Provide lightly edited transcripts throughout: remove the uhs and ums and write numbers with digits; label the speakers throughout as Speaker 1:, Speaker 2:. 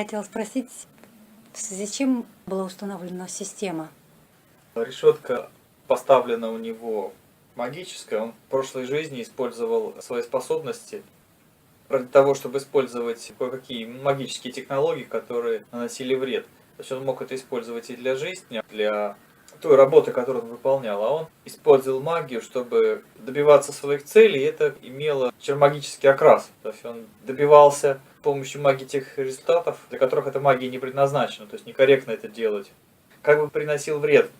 Speaker 1: хотела спросить, в связи с чем была установлена система?
Speaker 2: Решетка поставлена у него магическая. Он в прошлой жизни использовал свои способности для того, чтобы использовать кое-какие магические технологии, которые наносили вред. То есть он мог это использовать и для жизни, для той работы, которую он выполнял, а он использовал магию, чтобы добиваться своих целей, и это имело магический окрас. То есть он добивался с помощью магии тех результатов, для которых эта магия не предназначена, то есть некорректно это делать. Как бы приносил вред.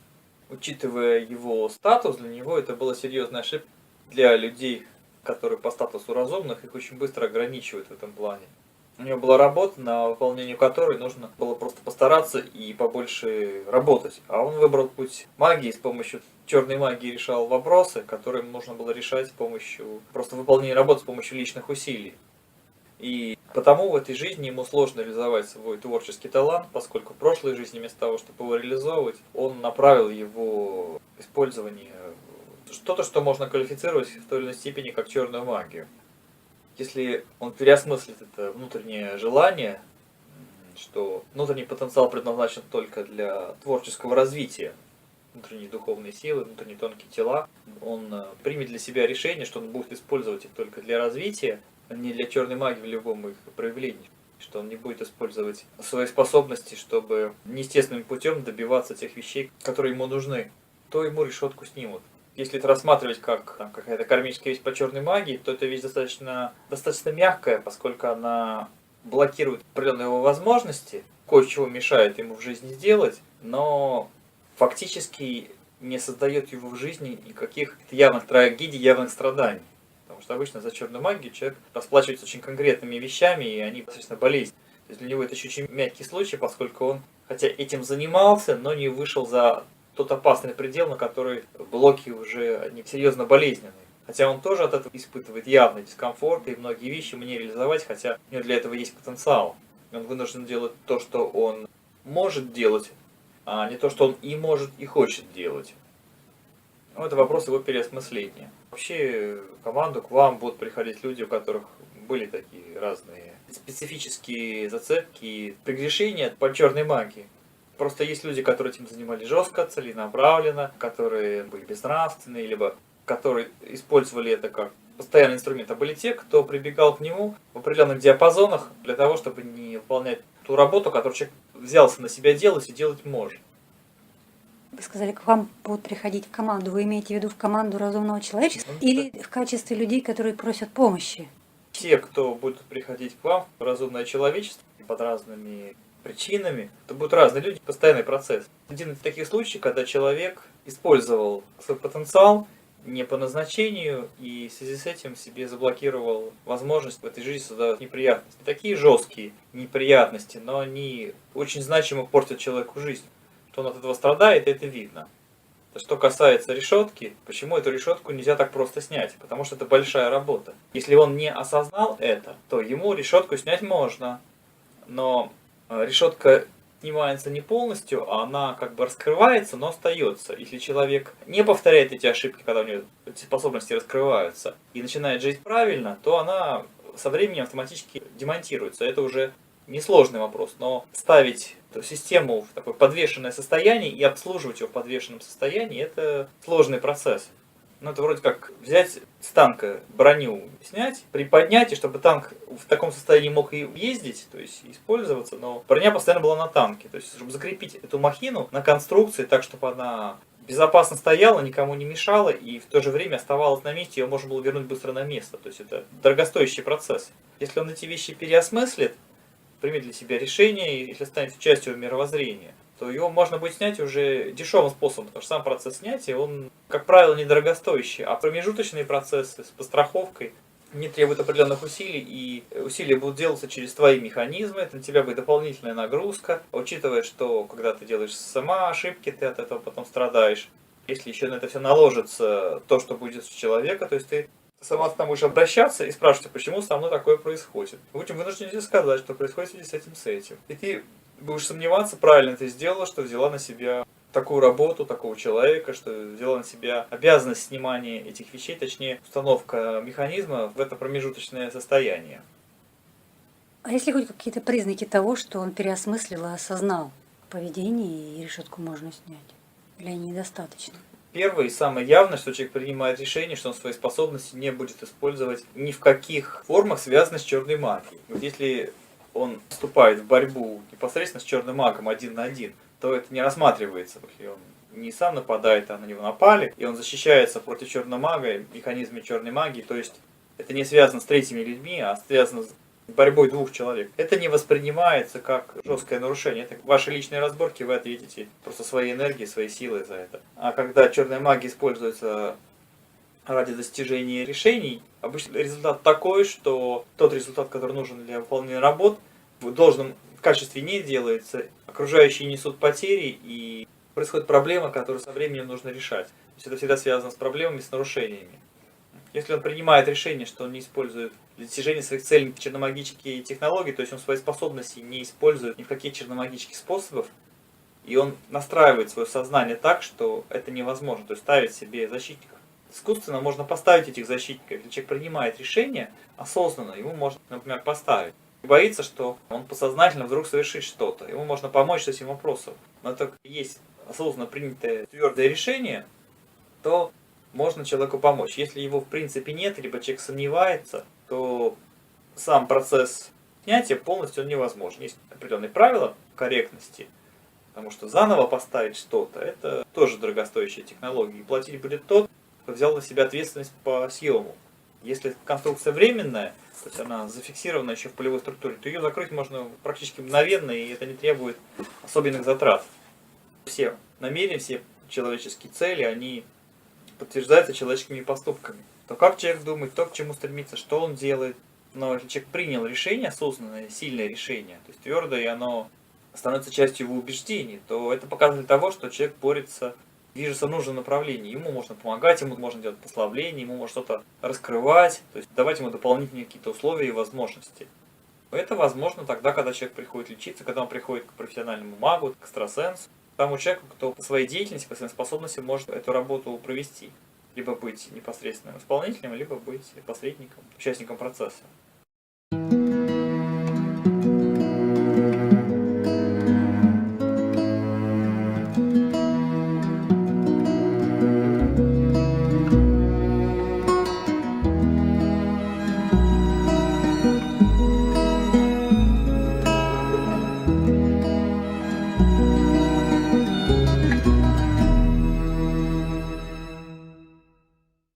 Speaker 2: Учитывая его статус, для него это была серьезная ошибка. Для людей, которые по статусу разумных, их очень быстро ограничивают в этом плане. У него была работа, на выполнение которой нужно было просто постараться и побольше работать. А он выбрал путь магии, с помощью черной магии решал вопросы, которые нужно было решать с помощью просто выполнения работы с помощью личных усилий. И потому в этой жизни ему сложно реализовать свой творческий талант, поскольку в прошлой жизни вместо того, чтобы его реализовывать, он направил его использование в что-то, что можно квалифицировать в той или иной степени как черную магию. Если он переосмыслит это внутреннее желание, что внутренний потенциал предназначен только для творческого развития, внутренние духовные силы, внутренние тонкие тела, он примет для себя решение, что он будет использовать их только для развития, а не для черной магии в любом их проявлении. Что он не будет использовать свои способности, чтобы неестественным путем добиваться тех вещей, которые ему нужны, то ему решетку снимут. Если это рассматривать как какая-то кармическая вещь по черной магии, то эта вещь достаточно мягкая, поскольку она блокирует определенные его возможности, кое-чего мешает ему в жизни сделать, но фактически не создает его в жизни никаких явных трагедий, явных страданий. Потому что обычно за черную магию человек расплачивается очень конкретными вещами, и они достаточно болезненны. То есть для него это очень мягкий случай, поскольку он, хотя этим занимался, но не вышел за тот опасный предел, на который блоки уже они серьезно болезненные. Хотя он тоже от этого испытывает явный дискомфорт, и многие вещи ему не реализовать, хотя у него для этого есть потенциал. Он вынужден делать то, что он может делать, а не то, что он и может, и хочет делать. Ну, это вопрос его переосмысления. Вообще, в команду к вам будут приходить люди, у которых были такие разные специфические зацепки, прегрешения по черной магии. Просто есть люди, которые этим занимались жестко, целенаправленно, которые были безнравственные, либо которые использовали это как постоянный инструмент. А были те, кто прибегал к нему в определенных диапазонах для того, чтобы не выполнять ту работу, которую человек взялся на себя делать и делать может.
Speaker 1: Вы сказали, к вам будут приходить в команду. Вы имеете в виду в команду разумного человечества или в качестве людей, которые просят помощи?
Speaker 2: Те, кто будут приходить к вам в разумное человечество под разными причинами, это будут разные люди, постоянный процесс. Один из таких случаев, когда человек использовал свой потенциал не по назначению и в связи с этим себе заблокировал возможность в этой жизни создавать неприятности. Такие жесткие неприятности, но они очень значимо портят человеку жизнь. Что он от этого страдает, это видно. Что касается решетки, почему эту решетку нельзя так просто снять? Потому что это большая работа. Если он не осознал это, то ему решетку снять можно. Но решетка снимается не полностью, а она как бы раскрывается, но остается. Если человек не повторяет эти ошибки, когда у него эти способности раскрываются, и начинает жить правильно, то она со временем автоматически демонтируется. Это уже несложный вопрос, но ставить эту систему в такое подвешенное состояние и обслуживать ее в подвешенном состоянии – это сложный процесс. Ну, это вроде как взять с танка броню, снять, приподнять, и чтобы танк в таком состоянии мог и ездить, то есть использоваться, но броня постоянно была на танке. То есть, чтобы закрепить эту махину на конструкции так, чтобы она безопасно стояла, никому не мешала, и в то же время оставалась на месте, ее можно было вернуть быстро на место. То есть, это дорогостоящий процесс. Если он эти вещи переосмыслит, примет для себя решение, и если станет частью мировоззрения, то его можно будет снять уже дешевым способом, потому что сам процесс снятия, он, как правило, недорогостоящий, а промежуточные процессы с постраховкой не требуют определенных усилий, и усилия будут делаться через твои механизмы, это на тебя будет дополнительная нагрузка, учитывая, что когда ты делаешь сама ошибки, ты от этого потом страдаешь. Если еще на это все наложится то, что будет с человека, то есть ты сама к нам будешь обращаться и спрашивать, почему со мной такое происходит. Будем вынуждены тебе сказать, что происходит в связи с этим. И ты будешь сомневаться, правильно ты сделала, что взяла на себя такую работу, такого человека, что взяла на себя обязанность снимания этих вещей, точнее, установка механизма в это промежуточное состояние.
Speaker 1: А есть ли хоть какие-то признаки того, что он переосмыслил и осознал поведение, и решетку можно снять? Или они недостаточно?
Speaker 2: Первое и самое явное, что человек принимает решение, что он свои способности не будет использовать ни в каких формах, связанных с черной магией. Вот если он вступает в борьбу непосредственно с черным магом один на один, то это не рассматривается. Если он не сам нападает, а на него напали, и он защищается против черного мага, механизме черной магии, то есть это не связано с третьими людьми, а связано с борьбой двух человек. Это не воспринимается как жесткое нарушение. Это ваши личные разборки, вы ответите просто своей энергией, своей силой за это. А когда черная магия используется ради достижения решений, обычно результат такой, что тот результат, который нужен для выполнения работ, в должном качестве не делается, окружающие несут потери, и происходит проблема, которую со временем нужно решать. То есть это всегда связано с проблемами, с нарушениями. Если он принимает решение, что он не использует для достижения своих целей черномагические технологии, то есть он свои способности не использует ни в каких черномагических способах, и он настраивает свое сознание так, что это невозможно, то есть ставит себе защитников. Искусственно можно поставить этих защитников. Если человек принимает решение осознанно, ему можно, например, поставить. Боится, что он подсознательно вдруг совершит что-то. Ему можно помочь с этим вопросом. Но так есть осознанно принятое твердое решение, то можно человеку помочь. Если его в принципе нет, либо человек сомневается, то сам процесс снятия полностью невозможен. Есть определенные правила корректности, потому что заново поставить что-то, это тоже дорогостоящая технология. И платить будет тот, кто взял на себя ответственность по съему. Если конструкция временная, то есть она зафиксирована еще в полевой структуре, то ее закрыть можно практически мгновенно, и это не требует особенных затрат. Все намерения, все человеческие цели, они подтверждается человеческими поступками. То, как человек думает, то, к чему стремится, что он делает. Но если человек принял решение, осознанное, сильное решение, то есть твердое, и оно становится частью его убеждений, то это показатель того, что человек борется, движется в нужном направлении. Ему можно помогать, ему можно делать послабление, ему можно что-то раскрывать, то есть давать ему дополнительные какие-то условия и возможности. Это возможно тогда, когда человек приходит лечиться, когда он приходит к профессиональному магу, к экстрасенсу, к тому человеку, кто по своей деятельности, по своим способностям может эту работу провести. Либо быть непосредственным исполнителем, либо быть посредником, участником процесса.